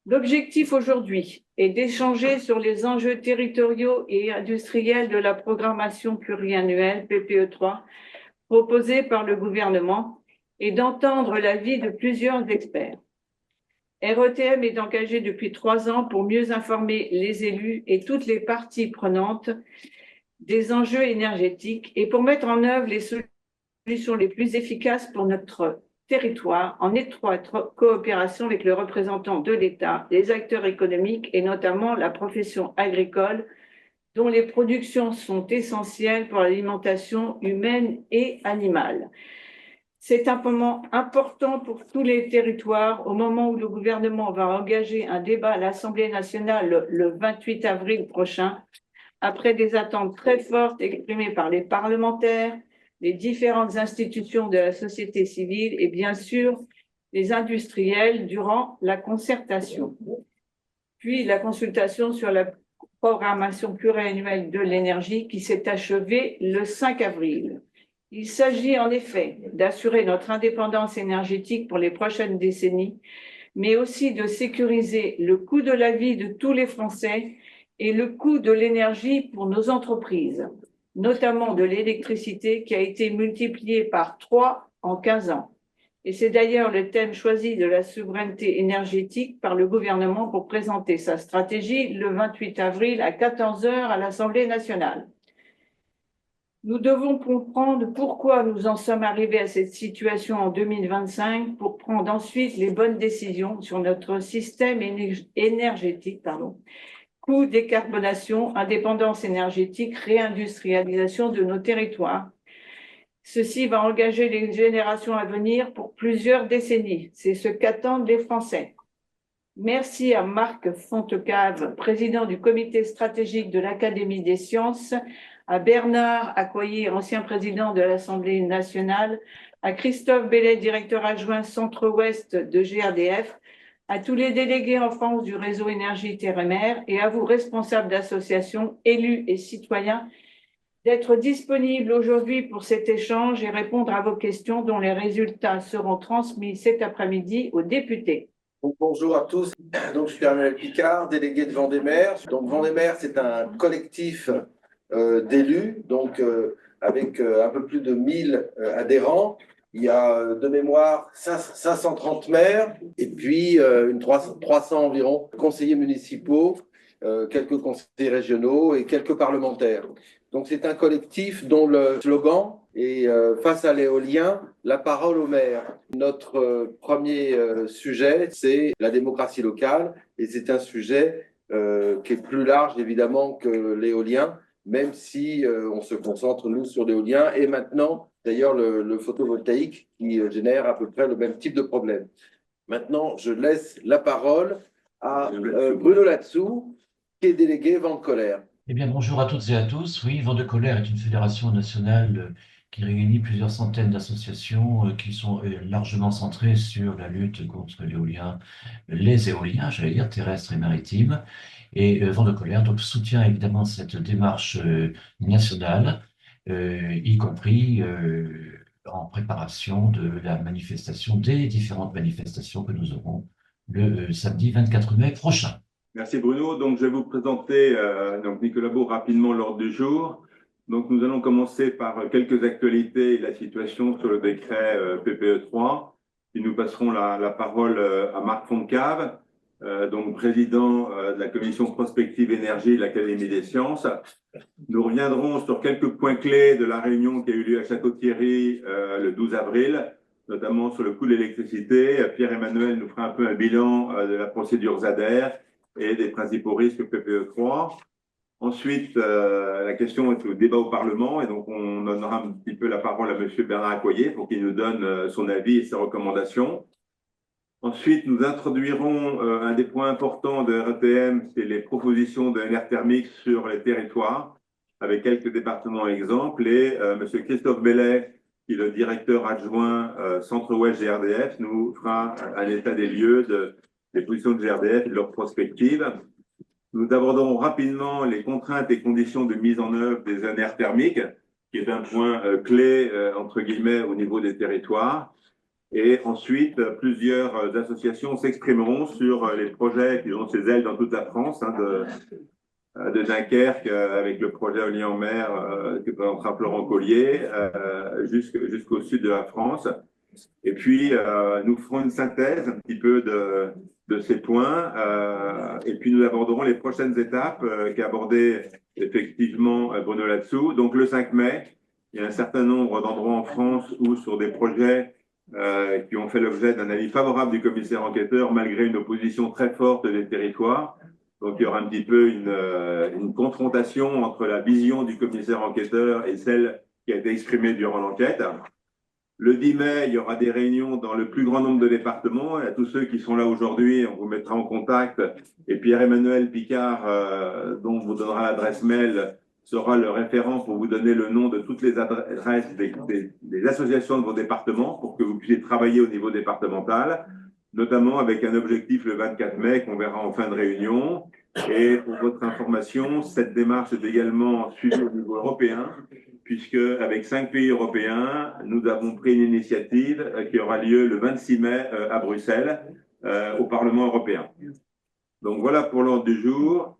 L'objectif aujourd'hui est d'échanger sur les enjeux territoriaux et industriels de la programmation pluriannuelle PPE3 proposée par le gouvernement et d'entendre l'avis de plusieurs experts. RETM est engagé depuis 3 ans pour mieux informer les élus et toutes les parties prenantes des enjeux énergétiques et pour mettre en œuvre les solutions les plus efficaces pour notre territoire en étroite coopération avec les représentants de l'État, les acteurs économiques et notamment la profession agricole dont les productions sont essentielles pour l'alimentation humaine et animale. C'est un moment important pour tous les territoires au moment où le gouvernement va engager un débat à l'Assemblée nationale le 28 avril prochain, après des attentes très fortes exprimées par les parlementaires, les différentes institutions de la société civile et bien sûr les industriels durant la concertation. Puis la consultation sur la programmation pluriannuelle de l'énergie qui s'est achevée le 5 avril. Il s'agit en effet d'assurer notre indépendance énergétique pour les prochaines décennies, mais aussi de sécuriser le coût de la vie de tous les Français et le coût de l'énergie pour nos entreprises, notamment de l'électricité qui a été multipliée par 3 en 15 ans. Et c'est d'ailleurs le thème choisi de la souveraineté énergétique par le gouvernement pour présenter sa stratégie le 28 avril à 14 heures à l'Assemblée nationale. Nous devons comprendre pourquoi nous en sommes arrivés à cette situation en 2025 pour prendre ensuite les bonnes décisions sur notre système énergétique, coût, décarbonation, indépendance énergétique, réindustrialisation de nos territoires. Ceci va engager les générations à venir pour plusieurs décennies. C'est ce qu'attendent les Français. Merci à Marc Fontecave, président du comité stratégique de l'Académie des sciences, à Bernard Accoyer, ancien président de l'Assemblée nationale, à Christophe Bellet, directeur adjoint Centre-Ouest de GRDF, à tous les délégués en France du réseau énergie terre et mer et à vous, responsables d'associations, élus et citoyens, d'être disponibles aujourd'hui pour cet échange et répondre à vos questions dont les résultats seront transmis cet après-midi aux députés. Bonjour à tous. Donc, je suis Emmanuel Picard, délégué de Vendée-Mer. Donc, Vendée-Mer, c'est un collectif d'élus, donc avec un peu plus de 1000 adhérents. Il y a de mémoire 530 maires et puis 300 environ conseillers municipaux, quelques conseillers régionaux et quelques parlementaires. Donc, c'est un collectif dont le slogan est face à l'éolien, la parole aux maires. Notre premier sujet, c'est la démocratie locale et c'est un sujet qui est plus large évidemment que l'éolien, même si on se concentre nous sur l'éolien et maintenant d'ailleurs le photovoltaïque qui génère à peu près le même type de problème. Maintenant, je laisse la parole à Bruno Latsou, qui est délégué Vent de Colère. Eh bien, bonjour à toutes et à tous. Oui, Vent de Colère est une fédération nationale qui réunit plusieurs centaines d'associations qui sont largement centrées sur la lutte contre l'éolien, les éoliens, j'allais dire, terrestres et maritimes. Et Vent de Colère donc, soutient évidemment cette démarche nationale, y compris en préparation de la manifestation, des différentes manifestations que nous aurons le samedi 24 mai prochain. Merci Bruno. Donc, je vais vous présenter donc Nicolas Beau rapidement l'ordre du jour. Donc, nous allons commencer par quelques actualités et la situation sur le décret PPE3. Puis nous passerons la parole à Marc Fontecave, donc président de la commission prospective énergie de l'Académie des sciences. Nous reviendrons sur quelques points clés de la réunion qui a eu lieu à Château-Thierry le 12 avril, notamment sur le coût de l'électricité. Pierre-Emmanuel nous fera un peu un bilan de la procédure ZADER et des principaux risques PPE3. Ensuite, la question est au débat au Parlement et donc on donnera un petit peu la parole à monsieur Bernard Accoyer pour qu'il nous donne son avis et ses recommandations. Ensuite, nous introduirons un des points importants de RETM, c'est les propositions de NR thermique sur les territoires, avec quelques départements exemples. Et monsieur Christophe Bellet, qui est le directeur adjoint Centre-Ouest GRDF, nous fera un état des lieux des positions de GRDF et de leurs prospectives. Nous aborderons rapidement les contraintes et conditions de mise en œuvre des NR thermiques, qui est un point clé, entre guillemets, au niveau des territoires. Et ensuite, plusieurs associations s'exprimeront sur les projets qui ont ses ailes dans toute la France, de Dunkerque avec le projet éolien en mer que présentera Florent Collier jusqu'au sud de la France. Et puis, nous ferons une synthèse un petit peu de ces points et puis nous aborderons les prochaines étapes qu'a abordé effectivement Bruno Latsou. Donc, le 5 mai, il y a un certain nombre d'endroits en France où sur des projets qui ont fait l'objet d'un avis favorable du commissaire enquêteur malgré une opposition très forte des territoires. Donc, il y aura un petit peu une confrontation entre la vision du commissaire enquêteur et celle qui a été exprimée durant l'enquête. Le 10 mai, il y aura des réunions dans le plus grand nombre de départements. Et à tous ceux qui sont là aujourd'hui, on vous mettra en contact. Et Pierre-Emmanuel Picard, dont on vous donnera l'adresse mail, sera le référent pour vous donner le nom de toutes les adresses des associations de vos départements pour que vous puissiez travailler au niveau départemental, notamment avec un objectif le 24 mai qu'on verra en fin de réunion. Et pour votre information, cette démarche est également suivie au niveau européen, puisque avec 5 pays européens, nous avons pris une initiative qui aura lieu le 26 mai à Bruxelles, au Parlement européen. Donc voilà pour l'ordre du jour.